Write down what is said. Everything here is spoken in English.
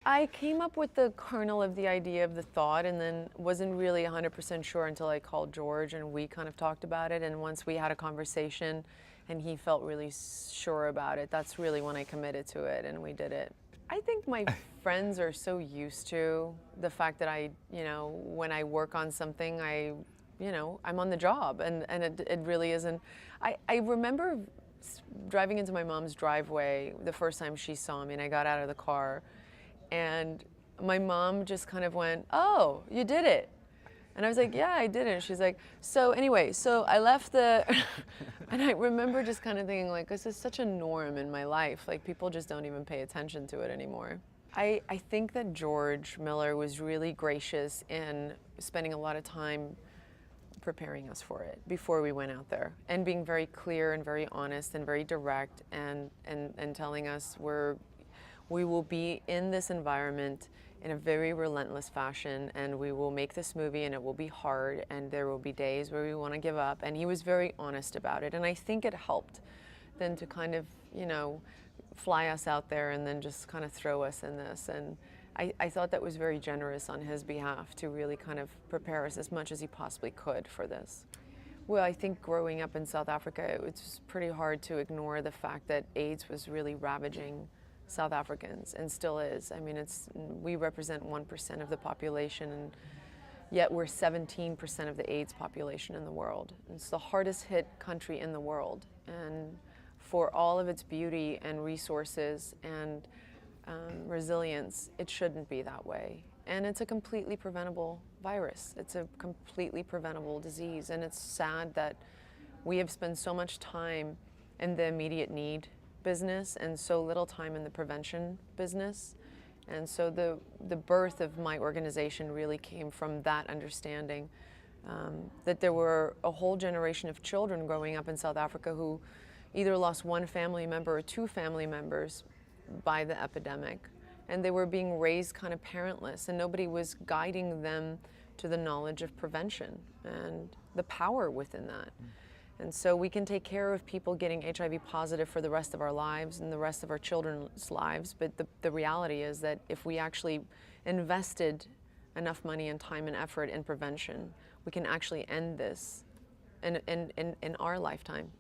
I came up with the kernel of the idea of the thought and then wasn't really 100% sure until I called George and we kind of talked about it. And once we had a conversation and he felt really sure about it, that's really when I committed to it and we did it. I think my friends are so used to the fact that when I work on something, I'm on the job and it really isn't. I remember driving into my mom's driveway the first time she saw me and I got out of the car. And my mom just kind of went, "Oh, you did it." And I was like, "Yeah, I did it." And she's like, "So anyway, so I left the," and I remember just kind of thinking like, this is such a norm in my life. Like people just don't even pay attention to it anymore. I think that George Miller was really gracious in spending a lot of time preparing us for it before we went out there and being very clear and very honest and very direct and telling us we will be in this environment in a very relentless fashion and we will make this movie and it will be hard and there will be days where we want to give up. And he was very honest about it. And I think it helped then to kind of, fly us out there and then just kind of throw us in this. And I thought that was very generous on his behalf to really kind of prepare us as much as he possibly could for this. Well, I think growing up in South Africa, it was pretty hard to ignore the fact that AIDS was really ravaging South Africans and still is. I mean, we represent 1% of the population and yet we're 17% of the AIDS population in the world. It's the hardest hit country in the world. And for all of its beauty and resources and resilience, it shouldn't be that way. And it's a completely preventable virus. It's a completely preventable disease. And it's sad that we have spent so much time in the immediate need business and so little time in the prevention business. And so the birth of my organization really came from that understanding that there were a whole generation of children growing up in South Africa who either lost one family member or two family members by the epidemic. And they were being raised kind of parentless and nobody was guiding them to the knowledge of prevention and the power within that. And so we can take care of people getting HIV positive for the rest of our lives and the rest of our children's lives, but the reality is that if we actually invested enough money and time and effort in prevention, we can actually end this in our lifetime.